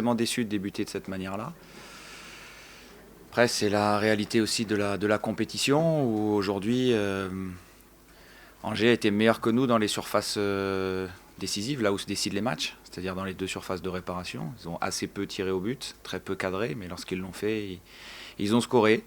forcément déçu de débuter de cette manière-là. Après, c'est la réalité aussi de la compétition où aujourd'hui, Angers a été meilleur que nous dans les surfaces décisives, là où se décident les matchs, c'est-à-dire dans les deux surfaces de réparation. Ils ont assez peu tiré au but, très peu cadré, mais lorsqu'ils l'ont fait, ils ont scoré.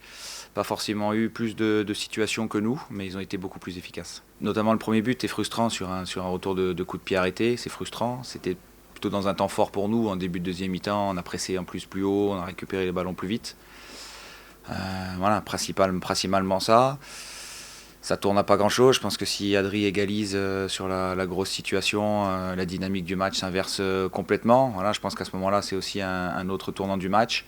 Pas forcément eu plus de situations que nous, mais ils ont été beaucoup plus efficaces. Notamment le premier but est frustrant sur un retour de coup de pied arrêté, c'est frustrant. C'était plutôt dans un temps fort pour nous, en début de deuxième mi-temps, on a pressé en plus plus haut, on a récupéré les ballons plus vite. Voilà, principalement ça. Ça tourne à pas grand-chose. Je pense que si Adri égalise sur la grosse situation, la dynamique du match s'inverse complètement. Voilà, je pense qu'à ce moment-là, c'est aussi un autre tournant du match.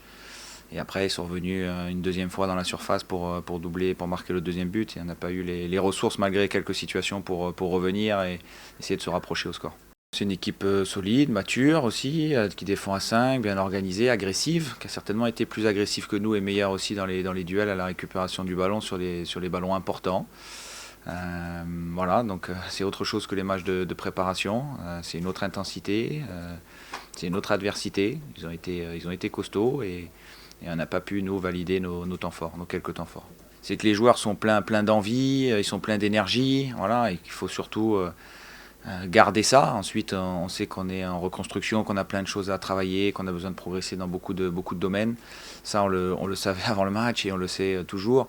Et après, ils sont revenus une deuxième fois dans la surface pour doubler, pour marquer le deuxième but. Et on n'a pas eu les ressources, malgré quelques situations, pour revenir et essayer de se rapprocher au score. C'est une équipe solide, mature aussi, qui défend à 5, bien organisée, agressive, qui a certainement été plus agressive que nous et meilleure aussi dans les duels à la récupération du ballon sur les ballons importants. Voilà, donc c'est autre chose que les matchs de préparation. C'est une autre intensité, c'est une autre adversité. Ils ont été costauds et on n'a pas pu nous valider nos temps forts, nos quelques temps forts. C'est que les joueurs sont pleins d'envie, ils sont pleins d'énergie, voilà, et qu'il faut surtout garder ça. Ensuite, on sait qu'on est en reconstruction, qu'on a plein de choses à travailler, qu'on a besoin de progresser dans beaucoup de domaines. Ça, on le savait avant le match et on le sait toujours.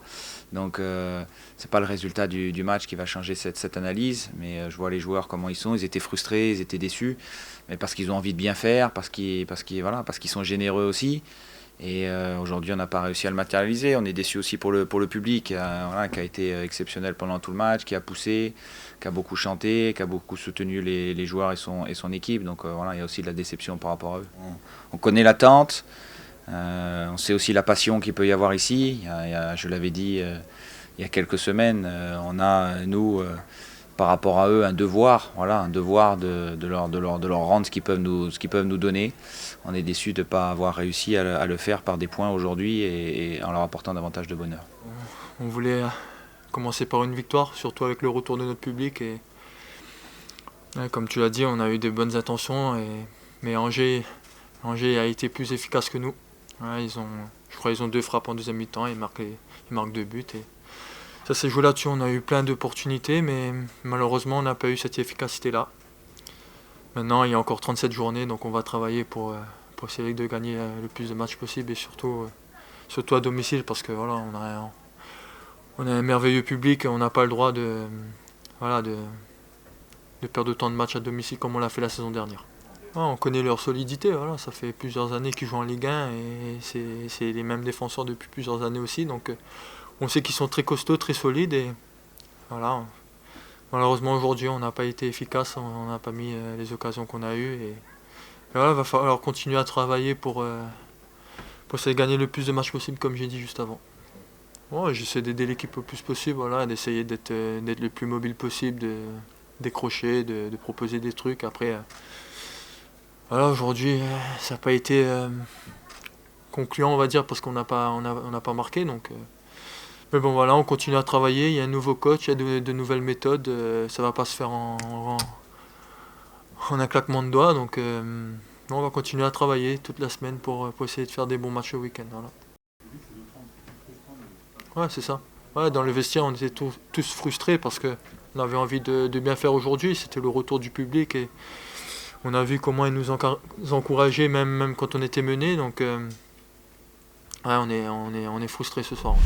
Donc, c'est pas le résultat du match qui va changer cette analyse. Mais je vois les joueurs comment ils sont. Ils étaient frustrés, ils étaient déçus, mais parce qu'ils ont envie de bien faire, parce qu'ils sont généreux aussi. Et aujourd'hui, on n'a pas réussi à le matérialiser. On est déçu aussi pour le public, voilà, qui a été exceptionnel pendant tout le match, qui a poussé, qui a beaucoup chanté, qui a beaucoup soutenu les joueurs et son équipe. Donc voilà, il y a aussi de la déception par rapport à eux. On connaît l'attente, on sait aussi la passion qu'il peut y avoir ici. Je l'avais dit il y a quelques semaines, on a, nous, par rapport à eux, un devoir, voilà, de leur rendre ce qu'ils peuvent nous donner. On est déçus de ne pas avoir réussi à le faire par des points aujourd'hui et en leur apportant davantage de bonheur. On voulait commencer par une victoire, surtout avec le retour de notre public. Et comme tu l'as dit, on a eu des bonnes intentions, mais Angers a été plus efficace que nous. Ouais, je crois qu'ils ont 2 frappes en deuxième mi-temps, ils marquent 2 buts. Et ça s'est joué là-dessus, on a eu plein d'opportunités, mais malheureusement on n'a pas eu cette efficacité-là. Maintenant, il y a encore 37 journées, donc on va travailler pour essayer de gagner le plus de matchs possible et surtout à domicile, parce que voilà, on a un merveilleux public et on n'a pas le droit de perdre autant de matchs à domicile comme on l'a fait la saison dernière. Ouais, on connaît leur solidité, voilà, ça fait plusieurs années qu'ils jouent en Ligue 1 et c'est les mêmes défenseurs depuis plusieurs années aussi, donc on sait qu'ils sont très costauds, très solides et voilà. Malheureusement aujourd'hui on n'a pas été efficace, on n'a pas mis les occasions qu'on a eues et voilà, il va falloir continuer à travailler pour essayer de gagner le plus de matchs possible comme j'ai dit juste avant. Ouais, j'essaie d'aider l'équipe le plus possible, voilà, d'essayer d'être le plus mobile possible, de décrocher, de proposer des trucs. Après, voilà, aujourd'hui ça n'a pas été concluant on va dire parce qu'on n'a pas marqué donc. Mais bon voilà, on continue à travailler, il y a un nouveau coach, il y a de nouvelles méthodes, ça va pas se faire en un claquement de doigts, donc on va continuer à travailler toute la semaine pour essayer de faire des bons matchs au week-end. Voilà. Ouais, c'est ça. Ouais, dans le vestiaire, on était tous frustrés parce qu'on avait envie de bien faire aujourd'hui, c'était le retour du public et on a vu comment ils nous encourageaient même quand on était mené, donc ouais, on est frustrés ce soir.